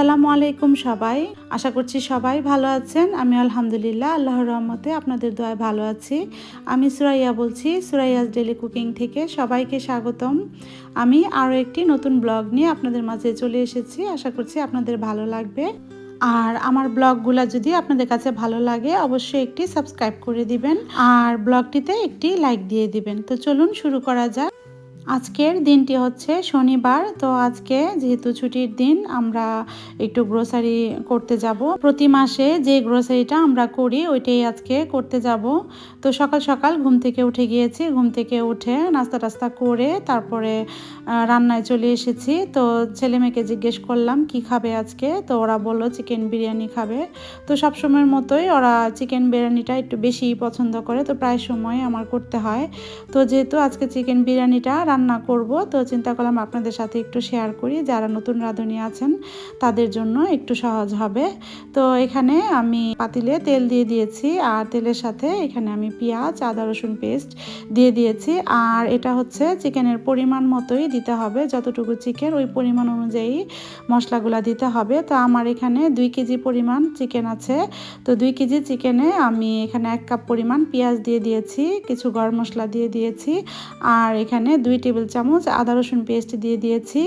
আসসালামু আলাইকুম সবাই। আশা করছি সবাই ভালো আছেন। আমি আলহামদুলিল্লাহ আল্লাহর রহমতে আপনাদের দোয়ায় ভালো আছি। আমি সুরাইয়া বলছি, সুরাইয়াস ডেইলি কুকিং থেকে। সবাইকে স্বাগতম। আমি আরও একটি নতুন ব্লগ নিয়ে আপনাদের মাঝে চলে এসেছি। আশা করছি আপনাদের ভালো লাগবে। আর আমার ব্লগগুলো যদি আপনাদের কাছে ভালো লাগে অবশ্যই একটি সাবস্ক্রাইব করে দিবেন আর ব্লগটিতে একটি লাইক দিয়ে দিবেন। তো চলুন শুরু করা যাক। আজকের দিনটি হচ্ছে শনিবার। তো আজকে যেহেতু ছুটির দিন আমরা একটু গ্রোসারি করতে যাব। প্রতি মাসে যে গ্রোসারিটা আমরা করি ওইটাই আজকে করতে যাব। তো সকাল সকাল ঘুম থেকে উঠে গিয়েছি। ঘুম থেকে উঠে নাস্তা টাস্তা করে তারপরে রান্নায় চলে এসেছি। তো ছেলে মেয়েকে জিজ্ঞেস করলাম কি খাবে আজকে। তো ওরা বললো চিকেন বিরিয়ানি খাবে। তো সবসময়ের মতোই ওরা চিকেন বিরিয়ানিটা একটু বেশি পছন্দ করে। তো প্রায় সময় আমার করতে হয়। তো যেহেতু আজকে চিকেন বিরিয়ানিটা রান্না করব, তো চিন্তা করলাম আপনাদের সাথে একটু শেয়ার করি। যারা নতুন রাঁধুনি আছেন তাদের জন্য একটু সহজ হবে। তো এখানে আমি পাতিলে তেল দিয়ে দিয়েছি আর তেলের সাথে এখানে আমি পেঁয়াজ আদা রসুন পেস্ট দিয়ে দিয়েছি। আর এটা হচ্ছে চিকেনের পরিমাণ মতোই দিতে হবে, যতটুকু চিকেন ওই পরিমাণ অনুযায়ী মশলাগুলো দিতে হবে। তো আমার এখানে 2 কেজি পরিমাণ চিকেন আছে। তো 2 কেজি চিকেনে আমি এখানে 1 কাপ পরিমাণ পেঁয়াজ দিয়ে দিয়েছি, কিছু গরম মশলা দিয়ে দিয়েছি আর এখানে 2 টেবিল চামচ আদা রসুন পেস্ট দিয়ে দিয়েছি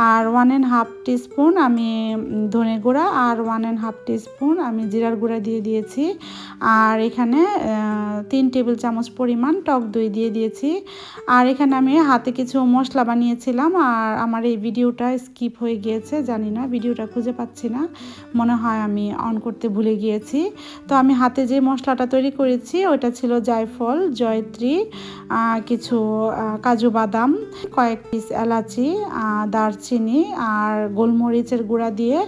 আর 1.5 টিস্পুন আমি ধনে গুঁড়া আর 1.5 টিস্পুন আমি জিরার গুঁড়া দিয়ে দিয়েছি আর এখানে 3 টেবিল চামচ পরিমাণ টক দই দিয়ে দিয়েছি। আর এখানে আমি হাতে কিছু মশলা বানিয়েছিলাম আর আমার এই ভিডিওটা স্কিপ হয়ে গিয়েছে, জানি না, ভিডিওটা খুঁজে পাচ্ছি না, মনে হয় আমি অন করতে ভুলে গিয়েছি। তো আমি হাতে যে মশলাটা তৈরি করেছি ওটা ছিল জায়ফল, জয়ত্রী, কিছু কাজু বাদাম, কয়েক পিস এলাচি, দারচিনি আর গোলমরিচের গুঁড়া দিয়ে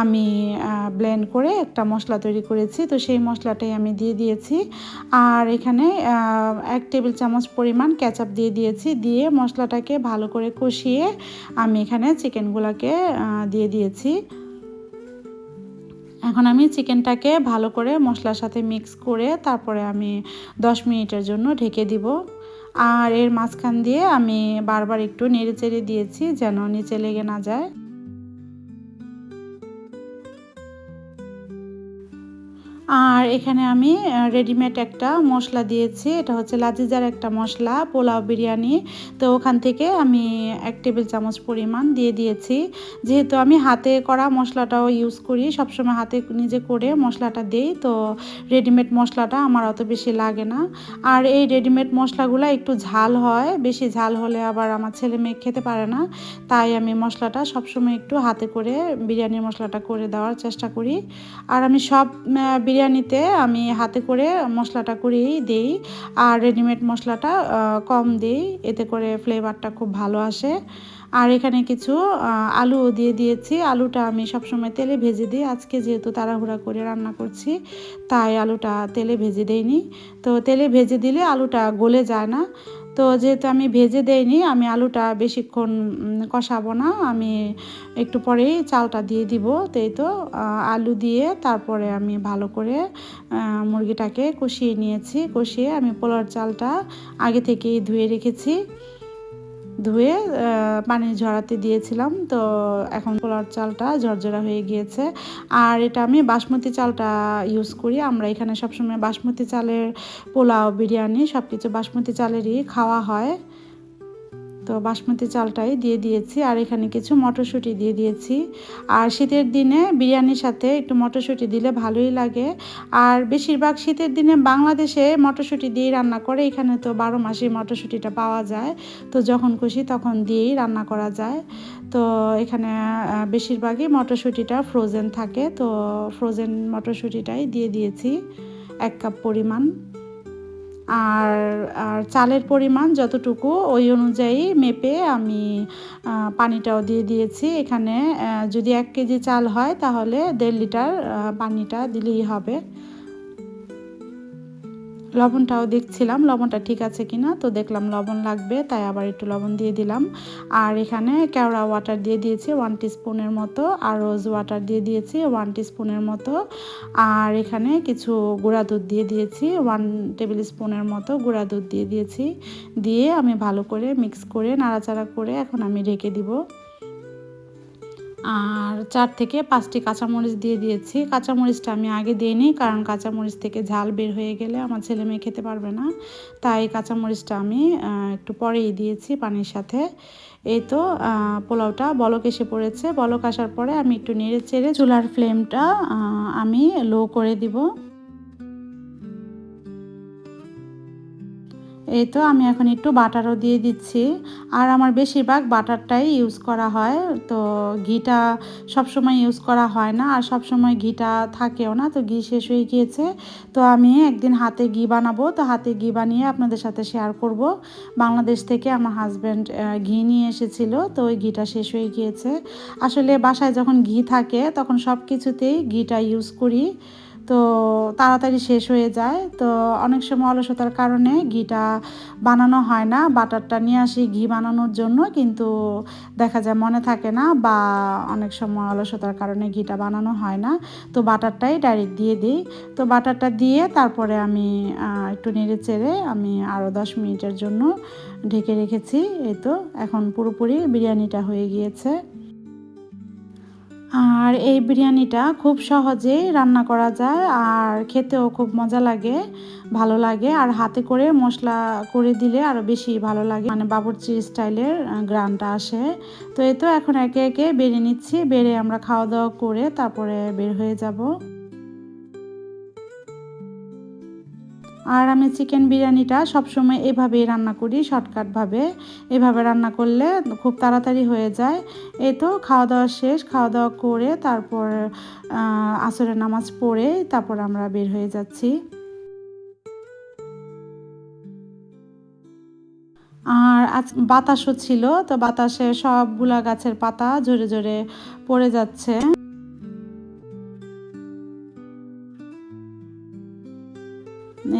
আমি ব্লেন্ড করে একটা মশলা তৈরি করেছি। তো সেই মশলাটাই আমি দিয়ে দিয়েছি আর এখানে 1 টেবিল চামচ পরিমাণ কেচাপ দিয়ে দিয়েছি। দিয়ে মশলাটাকে ভালো করে কষিয়ে আমি এখানে চিকেনগুলোকে দিয়ে দিয়েছি। এখন আমি চিকেনটাকে ভালো করে মশলার সাথে মিক্স করে তারপরে আমি 10 মিনিটের জন্য ঢেকে দিব। আর এর মাঝখান দিয়ে আমি বারবার একটু নেড়ে চেড়ে দিয়েছি যেন নিচে লেগে না যায়। আর এখানে আমি রেডিমেড একটা মশলা দিয়েছি, এটা হচ্ছে লাজিজার একটা মশলা, পোলাও বিরিয়ানি। তো ওখান থেকে আমি 1 টেবিল চামচ পরিমাণ দিয়ে দিয়েছি। যেহেতু আমি হাতে করা মশলাটাও ইউজ করি, সবসময় হাতে নিজে করে মশলাটা দিই, তো রেডিমেড মশলাটা আমার অত বেশি লাগে না। আর এই রেডিমেড মশলাগুলো একটু ঝাল হয়, বেশি ঝাল হলে আবার আমার ছেলে মেয়ে খেতে পারে না। তাই আমি মশলাটা সবসময় একটু হাতে করে বিরিয়ানির মশলাটা করে দেওয়ার চেষ্টা করি। আর আমি সব বিরিয়ানিতে আমি হাতে করে মশলাটা করেই দিই আর রেডিমেড মশলাটা কম দিই, এতে করে ফ্লেভারটা খুব ভালো আসে। আর এখানে কিছু আলুও দিয়ে দিয়েছি। আলুটা আমি সবসময় তেলে ভেজে দিই, আজকে যেহেতু তাড়াহুড়া করে রান্না করছি তাই আলুটা তেলে ভেজে দেইনি। তো তেলে ভেজে দিলে আলুটা গলে যায় না। তো যেহেতু আমি ভেজে দেইনি, আমি আলুটা বেশিক্ষণ কষাবো না, আমি একটু পরেই চালটা দিয়ে দিব। তো আলু দিয়ে তারপরে আমি ভালো করে মুরগিটাকে কষিয়ে নিয়েছি। কষিয়ে আমি পোলাওর চালটা আগে থেকেই ধুয়ে রেখেছি, ধুয়ে পানি ঝরাতে দিয়েছিলাম। তো এখন পোলাওর চালটা ঝরঝরা হয়ে গিয়েছে। আর এটা আমি বাসমতি চালটা ইউজ করি, আমরা এখানে সবসময় বাসমতি চালের পোলাও বিরিয়ানি সব কিছু বাসমতি চালেরই খাওয়া হয়। তো বাসমতি চালটাই দিয়ে দিয়েছি আর এখানে কিছু মটরশুঁটি দিয়ে দিয়েছি। আর শীতের দিনে বিরিয়ানির সাথে একটু মটরশুঁটি দিলে ভালোই লাগে। আর বেশিরভাগ শীতের দিনে বাংলাদেশে মটরশুঁটি দিয়েই রান্না করে, এখানে তো 12 মাসেই মটরশুঁটিটা পাওয়া যায়, তো যখন খুশি তখন দিয়েই রান্না করা যায়। তো এখানে বেশিরভাগই মটরশুঁটিটা ফ্রোজেন থাকে, তো ফ্রোজেন মটরশুঁটিটাই দিয়ে দিয়েছি 1 কাপ পরিমাণ। আর আর চালের পরিমাণ যতটুকু ওই অনুযায়ী মেপে আমি পানিটাও দিয়ে দিয়েছি। এখানে যদি 1 কেজি চাল হয় তাহলে 1.5 লিটার পানিটা দিলেই হবে। লবণটাও দেখছিলাম লবণটা ঠিক আছে কিনা, তো দেখলাম লবণ লাগবে তাই আবার একটু লবণ দিয়ে দিলাম। আর এখানে কেওড়া ওয়াটার দিয়ে দিয়েছি 1 টিস্পুনের মতো আর রোজ ওয়াটার দিয়ে দিয়েছি 1 টিস্পুনের মতো। আর এখানে কিছু গুঁড়া দুধ দিয়ে দিয়েছি 1 টেবিল স্পুনের মতো গুঁড়া দুধ দিয়ে দিয়েছি। দিয়ে আমি ভালো করে মিক্স করে নাড়াচাড়া করে এখন আমি ঢেকে দিব। আর 4 থেকে 5টি কাঁচামরিচ দিয়ে দিয়েছি। কাঁচামরিচটা আমি আগে দিইনি, কারণ কাঁচামরিচ থেকে ঝাল বের হয়ে গেলে আমার ছেলে মেয়ে খেতে পারবে না। তাই কাঁচামরিচটা আমি একটু পরেই দিয়েছি পানির সাথে। এই তো পোলাওটা বলক এসে পড়েছে। বলক আসার পরে আমি একটু নেড়ে চেড়ে চুলার ফ্লেমটা আমি লো করে দিব। এই তো আমি এখন একটু বাটারও দিয়ে দিচ্ছি। আর আমার বেশিরভাগ বাটারটাই ইউজ করা হয়। তো ঘিটা সবসময় ইউজ করা হয় না, আর সবসময় ঘিটা থাকেও না, তো ঘি শেষ হয়ে গিয়েছে। তো আমি একদিন হাতে ঘি বানাবো, তো হাতে ঘি বানিয়ে আপনাদের সাথে শেয়ার করব। বাংলাদেশ থেকে আমার হাজব্যান্ড ঘি নিয়ে এসেছিল, তো ওই ঘিটা শেষ হয়ে গিয়েছে। আসলে বাসায় যখন ঘি থাকে তখন সব কিছুতেই ঘিটা ইউজ করি, তো তাড়াতাড়ি শেষ হয়ে যায়। তো অনেক সময় অলসতার কারণে ঘিটা বানানো হয় না। বাটারটা নিয়ে আসি ঘি বানানোর জন্য, কিন্তু দেখা যায় মনে থাকে না, বা অনেক সময় অলসতার কারণে ঘিটা বানানো হয় না। তো বাটারটাই ডাইরেক্ট দিয়ে দিই। তো বাটারটা দিয়ে তারপরে আমি একটু নেড়ে চেড়ে আমি আরও 10 মিনিটের জন্য ঢেকে রেখেছি। এই তো এখন পুরোপুরি বিরিয়ানিটা হয়ে গিয়েছে। আর এই বিরিয়ানিটা খুব সহজেই রান্না করা যায়, আর খেতেও খুব মজা লাগে, ভালো লাগে। আর হাতে করে মশলা করে দিলে আরও বেশি ভালো লাগে, মানে বাবুর্চি স্টাইলের গ্রানটা আসে। তো এই তো এখন একে একে বেড়ে নিচ্ছি, বেড়ে আমরা খাওয়া দাওয়া করে তারপরে বের হয়ে যাব। আর আমি চিকেন বিরিয়ানিটা সবসময় এভাবেই রান্না করি, শর্টকাটভাবে। এভাবে রান্না করলে খুব তাড়াতাড়ি হয়ে যায়। এই তো খাওয়া দাওয়া শেষ, খাওয়া দাওয়া করে তারপর আসরের নামাজ পড়ে তারপর আমরা বের হয়ে যাচ্ছি। আর আজ বাতাসও ছিল, তো বাতাসে সবগুলা গাছের পাতা ঝরে ঝরে পড়ে যাচ্ছে।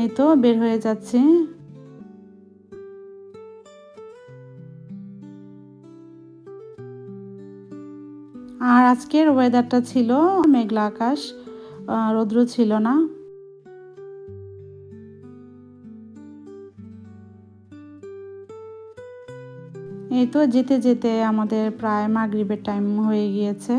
এই তো বের হয়ে যাচ্ছি। আর আজকের ওয়েদারটা ছিল মেঘলা আকাশ, রৌদ্র ছিল না। এই তো যেতে যেতে আমাদের প্রায় মাগরিবের টাইম হয়ে গিয়েছে।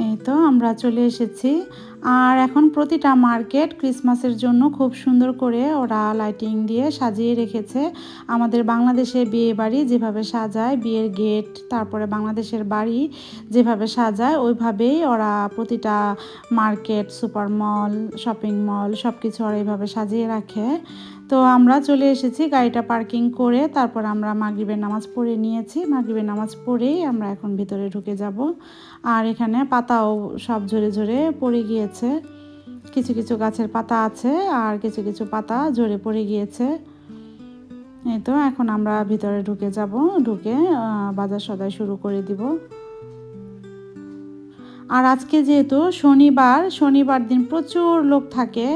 এই তো আমরা চলে এসেছি। আর এখন প্রতিটা মার্কেট ক্রিসমাসের জন্য খুব সুন্দর করে ওরা লাইটিং দিয়ে সাজিয়ে রেখেছে। আমাদের বাংলাদেশে বিয়ে বাড়ি যেভাবে সাজায়, বিয়ের গেট, তারপরে বাংলাদেশের বাড়ি যেভাবে সাজায়, ওইভাবেই ওরা প্রতিটা মার্কেট, সুপার মল, শপিং মল সব কিছু ওরা এইভাবে সাজিয়ে রাখে। তো আমরা চলে এসেছি, গাড়িটা পার্কিং করে তারপর আমরা মাগরিবের নামাজ পড়ে নিয়েছি। মাগরিবের নামাজ পড়েই আমরা এখন ভিতরে ঢুকে যাব। আর এখানে পাতাও সব ঝরে ঝরে পড়ে গিয়েছে। কিছু কিছু গাছের পাতা আছে, আর কিছু কিছু পাতা ঝরে পড়ে গিয়েছে। এই তো এখন আমরা ভিতরে ঢুকে যাব, ঢুকে বাজার সদাই শুরু করে দিব। আর আজকে যেহেতু শনিবার, শনিবার দিন প্রচুর লোক থাকে।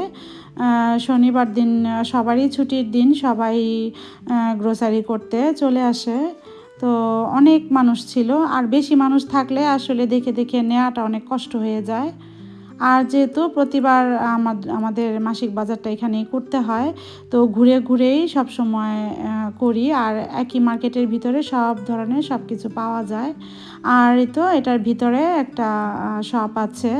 শনিবার দিন সবারই ছুটির দিন, সবাই গ্রোসারি করতে চলে আসে। তো অনেক মানুষ ছিল, আর বেশি মানুষ থাকলে আসলে দেখে দেখে নেওয়াটা অনেক কষ্ট হয়ে যায়। আর যেহেতু প্রতিবার আমাদের মাসিক বাজারটা এখানেই করতে হয়, তো ঘুরে ঘুরেই সব সময় করি। আর একই মার্কেটের ভিতরে সব ধরনের সব কিছু পাওয়া যায়। আর এই তো এটার ভিতরে একটা শপ আছে,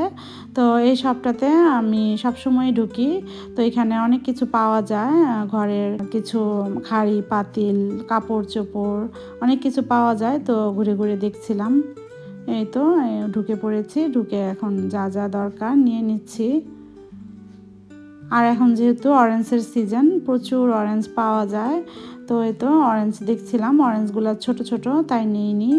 তো এই শপটাতে আমি সবসময় ঢুকি। তো এখানে অনেক কিছু পাওয়া যায়, ঘরের কিছু হাঁড়ি পাতিল, কাপড় চোপড়, অনেক কিছু পাওয়া যায়। তো ঘুরে ঘুরে দেখছিলাম। এই তো ঢুকে পড়েছি, ঢুকে এখন যা যা দরকার নিয়ে নিচ্ছি। আর এখন যেহেতু অরেঞ্জের সিজন, প্রচুর অরেঞ্জ পাওয়া যায়। তো এই তো অরেঞ্জ দেখছিলাম, অরেঞ্জগুলো ছোট ছোট, তাই নিয়ে নিই।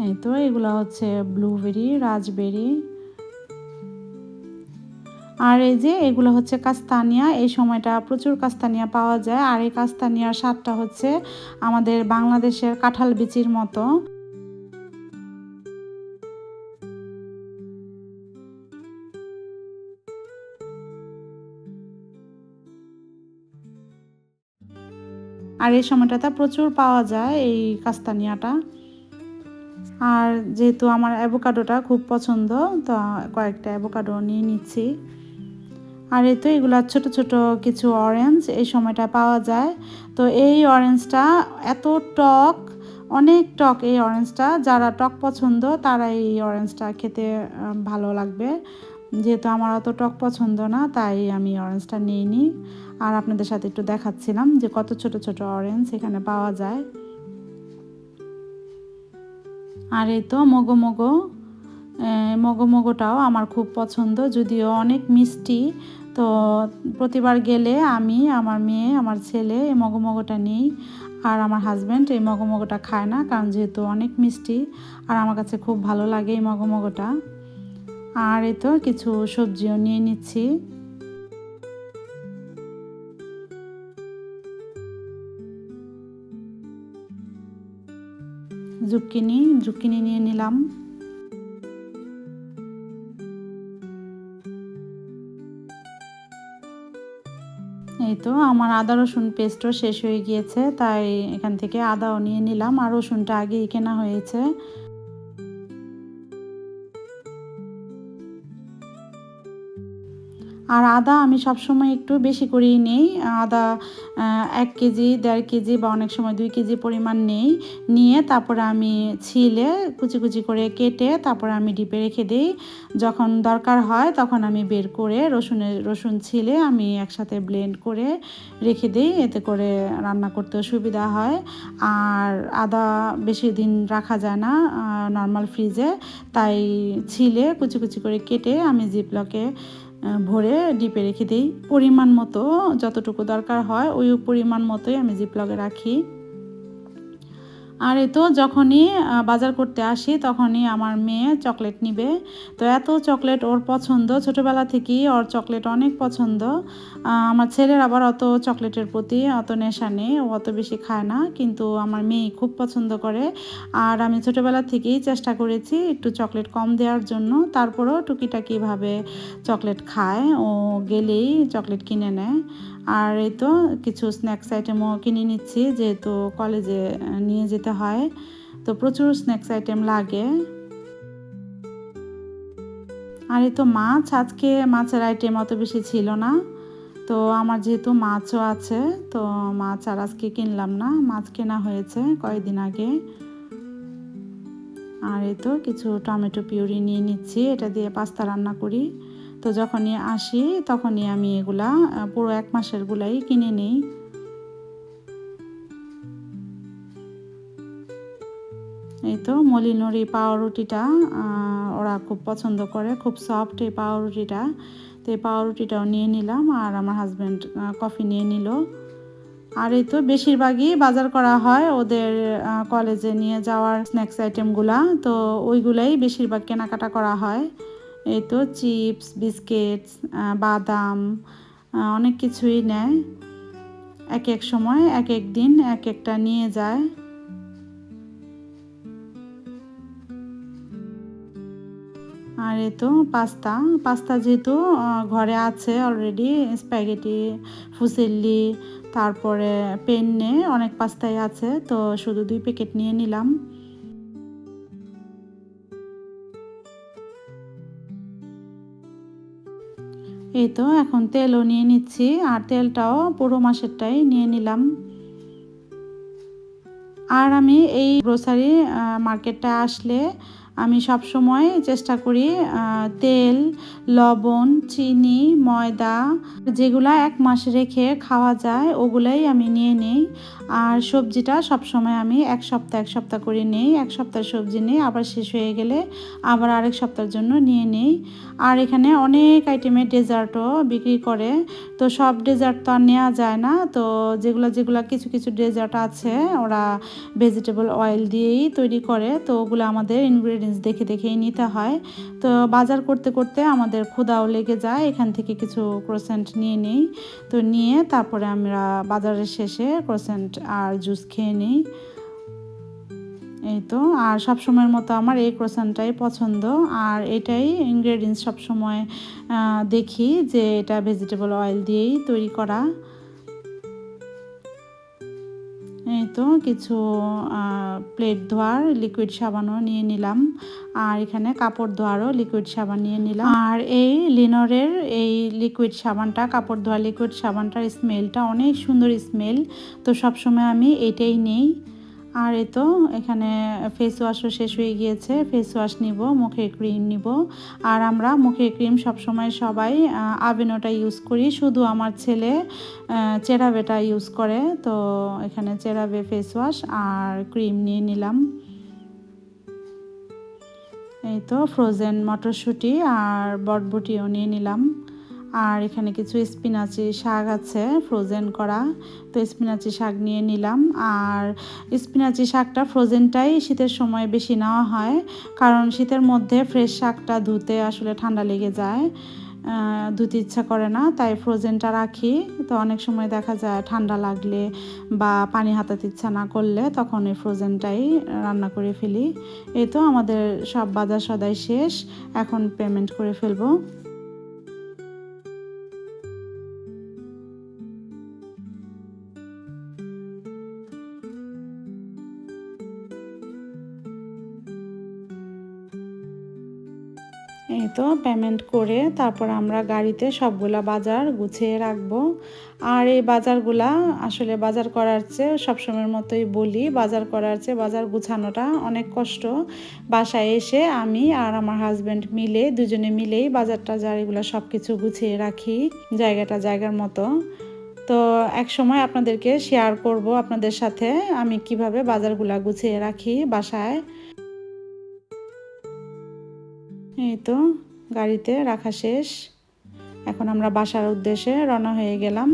এই তো এগুলো হচ্ছে ব্লুবেরি, রাজবেরি। আর এই যে এগুলো হচ্ছে কাস্তানিয়া, এই সময়টা প্রচুর কাস্তানিয়া পাওয়া যায়। আর এই কাস্তানিয়ার স্বাদটা হচ্ছে আমাদের বাংলাদেশের কাঁঠাল বিচির মতো। আর এই সময়টাতে প্রচুর পাওয়া যায় এই কাস্তানিয়াটা। আর যেহেতু আমার অ্যাভোকাডোটা খুব পছন্দ, তো কয়েকটা অ্যাভোকাডো নিয়ে নিচ্ছি। আর এই তো এগুলো ছোট ছোট কিছু অরেঞ্জ এই সময়টা পাওয়া যায়। তো এই অরেঞ্জটা এত টক, অনেক টক এই অরেঞ্জটা। যারা টক পছন্দ তারা এই অরেঞ্জটা খেতে ভালো লাগবে। যেহেতু আমার অত টক পছন্দ না, তাই আমি অরেঞ্জটা নিইনি। আর আপনাদের সাথে একটু দেখাচ্ছিলাম যে কত ছোট ছোট অরেঞ্জ এখানে পাওয়া যায়। আর এই তো মগো মগো, মগো মগোটাও আমার খুব পছন্দ, যদিও অনেক মিষ্টি। তো প্রতিবার গেলে আমি, আমার মেয়ে, আমার ছেলে এই মগো মগোটা নিই। আর আমার হাজব্যান্ড এই মগো মগোটা খায় না, কারণ যেহেতু অনেক মিষ্টি। আর আমার কাছে খুব ভালো লাগে এই মগো মগোটা। আর এই তো কিছু সবজিও নিয়ে নিচ্ছি। জুক্কিনি নিয়ে নিলাম। এই তো আমার আদা রসুন পেস্টও শেষ হয়ে গিয়েছে, তাই এখান থেকে আদাও নিয়ে নিলাম। আর রসুনটা আগেই কেনা হয়েছে। আর আদা আমি সবসময় একটু বেশি করেই নেই। আদা 1 কেজি, 1.5 কেজি বা অনেক সময় 2 কেজি পরিমাণ নেই। নিয়ে তারপরে আমি ছিলে কুচি কুচি করে কেটে তারপরে আমি ডিপে রেখে দিই। যখন দরকার হয় তখন আমি বের করে রসুন ছিলে আমি একসাথে ব্লেন্ড করে রেখে দিই। এতে করে রান্না করতেও সুবিধা হয়। আর আদা বেশি দিন রাখা যায় না নর্মাল ফ্রিজে, তাই ছিলে কুচি কুচি করে কেটে আমি জিপলকে ভরে ডিপে রেখে দিই। পরিমাণ মতো যতটুকু দরকার হয় ওই পরিমাণ মতোই আমি জিপলকে রাখি। আর এই তো যখনই বাজার করতে আসি তখনই আমার মেয়ে চকলেট নিবে। তো এত চকলেট ওর পছন্দ, ছোটোবেলা থেকেই ওর চকলেট অনেক পছন্দ। আমার ছেলের আবার অত চকলেটের প্রতি অত নেশা নেই, ও অত বেশি খায় না, কিন্তু আমার মেয়ে খুব পছন্দ করে। আর আমি ছোটোবেলা থেকেই চেষ্টা করেছি একটু চকলেট কম দেওয়ার জন্য, তারপরেও টুকিটাকিভাবে চকলেট খায়, ও গেলেই চকলেট কিনে নেয়। আর এই তো কিছু স্ন্যাক্স আইটেমও কিনে নিচ্ছি, যেহেতু কলেজে নিয়ে যেতে হয়, তো প্রচুর স্ন্যাক্স আইটেম লাগে। আর এই তো মাছ, আজকে মাছের আইটেম অত বেশি ছিল না। তো আমার যেহেতু মাছও আছে, তো মাছ আর আজকে কিনলাম না, মাছ কেনা হয়েছে কয়েকদিন আগে। আর এই তো কিছু টমেটো পিউরি নিয়ে নিচ্ছি, এটা দিয়ে পাস্তা রান্না করি। তো যখনই আসি তখনই আমি এগুলা পুরো 1 মাসের গুলাই কিনে নিই। এই তো মলিনোর এই পাউরুটিটা ওরা খুব পছন্দ করে, খুব সফট এই পাউরুটিটা। তো এই পাউরুটিটাও নিয়ে নিলাম, আর আমার হাজব্যান্ড কফি নিয়ে নিল। আর এই তো বেশিরভাগই বাজার করা হয় ওদের কলেজে নিয়ে যাওয়ার স্ন্যাক্স আইটেমগুলা, তো ওইগুলাই বেশিরভাগ কেনাকাটা করা হয়। এই তো চিপস, বিস্কিটস, বাদাম, অনেক কিছুই নেয়। এক এক সময় এক এক দিন এক একটা নিয়ে যায়। আর এই তো পাস্তা যেহেতু ঘরে আছে অলরেডি, স্প্যাগেটি, ফুসিল্লি, তারপরে পেন্নে অনেক পাস্তাই আছে, তো শুধু 2 প্যাকেট নিয়ে নিলাম। এই তো এখন তেলও নিয়ে নিচ্ছি, আর তেলটাও পুরো মাসেরটাই নিয়ে নিলাম। আর আমি এই গ্রোসারি মার্কেটটা আসলে আমি সব সময় চেষ্টা করি তেল, লবণ, চিনি, ময়দা যেগুলা 1 মাস রেখে খাওয়া যায় ওগুলাই আমি নিয়ে নেই। আর সবজিটা সবসময় আমি এক সপ্তাহ করে নেই। 1 সপ্তাহ সবজি নেই, আবার শেষ হয়ে গেলে আবার আরেক সপ্তাহের জন্য নিয়ে নেই। আর এখানে অনেক আইটেমের ডেজার্টও বিক্রি করে, তো সব ডেজার্ট তো আর নেওয়া যায় না। তো যেগুলো কিছু ডেজার্ট আছে ওরা ভেজিটেবল অয়েল দিয়েই তৈরি করে, তো ওগুলো আমাদের ইনগ্রেডিয়েন্টস ইনগ্রেডিয়েন্টস দেখে দেখেই নিতে হয়। তো বাজার করতে করতে আমাদের ক্ষুধাও লেগে যায়, এখান থেকে কিছু ক্রোসেন্ট নিয়ে নিই। তো নিয়ে তারপরে আমরা বাজারের শেষে ক্রোসেন্ট আর জুস খেয়ে নিই। এই তো, আর সব সময়ের মতো আমার এই ক্রোসানটাই পছন্দ, আর এটাই ইনগ্রেডিয়েন্টস সবসময় দেখি যে এটা ভেজিটেবল অয়েল দিয়েই তৈরি করা। এই তো কিছু প্লেট ধোয়ার লিকুইড সাবানও নিয়ে নিলাম, আর এখানে কাপড় ধোয়ারও লিকুইড সাবান নিয়ে নিলাম। আর এই লিনরের এই লিকুইড সাবানটা, কাপড় ধোয়ার লিকুইড সাবানটার স্মেলটা অনেক সুন্দর স্মেল, তো সবসময় আমি এটাই নেই। আর এই তো এখানে ফেস ওয়াশও শেষ হয়ে গিয়েছে, ফেস ওয়াশ নিব, মুখের ক্রিম নিব। আর আমরা মুখের ক্রিম সবসময় সবাই আভেনোটা ইউজ করি, শুধু আমার ছেলে চেরাবেটা ইউজ করে। তো এখানে চেরাবে ফেস ওয়াশ আর ক্রিম নিয়ে নিলাম। এই তো ফ্রোজেন মটরশুঁটি আর বটবটিও নিয়ে নিলাম। আর এখানে কিছু স্পিনাচি শাক আছে ফ্রোজেন করা, তো স্পিনাচি শাক নিয়ে নিলাম। আর স্পিনাচি শাকটা ফ্রোজেনটাই শীতের সময় বেশি নেওয়া হয়, কারণ শীতের মধ্যে ফ্রেশ শাকটা ধুতে আসলে ঠান্ডা লেগে যায়, ধুতে ইচ্ছা করে না, তাই ফ্রোজেনটা রাখি। তো অনেক সময় দেখা যায় ঠান্ডা লাগলে বা পানি হাতাতে ইচ্ছা না করলে তখন এই ফ্রোজেনটাই রান্না করে ফেলি। এই তো আমাদের সব বাজার সদাই শেষ, এখন পেমেন্ট করে ফেলবো। এই তো পেমেন্ট করে তারপর আমরা গাড়িতে সবগুলা বাজার গুছিয়ে রাখবো। আর এই বাজারগুলা আসলে বাজার করার চেয়ে সবসময়ের মতোই বলি, বাজার করার চেয়ে বাজার গুছানোটা অনেক কষ্ট। বাসায় এসে আমি আর আমার হাজব্যান্ড মিলে, দুজনে মিলেই বাজার টাজার এগুলো সব কিছু গুছিয়ে রাখি জায়গাটা জায়গার মতো। তো এক সময় আপনাদেরকে শেয়ার করব আপনাদের সাথে আমি কিভাবে বাজারগুলা গুছিয়ে রাখি বাসায়। এই তো গাড়িতে রাখা শেষ, এখন আমরা বাসার উদ্দেশ্যে রওনা হয়ে গেলাম।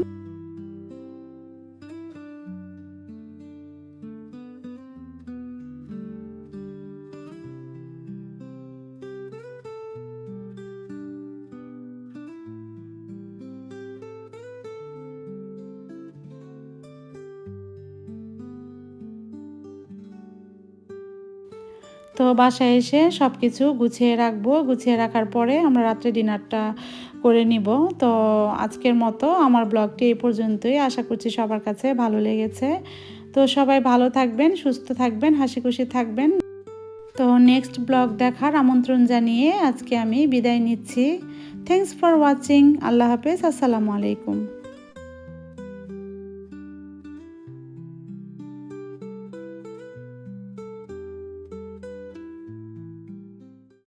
তো বাসায় এসে সব কিছু গুছিয়ে রাখবো, গুছিয়ে রাখার পরে আমরা রাত্রে ডিনারটা করে নিব। তো আজকের মতো আমার ব্লগটি এই পর্যন্তই, আশা করছি সবার কাছে ভালো লেগেছে। তো সবাই ভালো থাকবেন, সুস্থ থাকবেন, হাসি খুশি থাকবেন। তো নেক্সট ব্লগ দেখার আমন্ত্রণ জানিয়ে আজকে আমি বিদায় নিচ্ছি। Thanks for watching. আল্লাহ হাফেজ, আসসালামু আলাইকুম।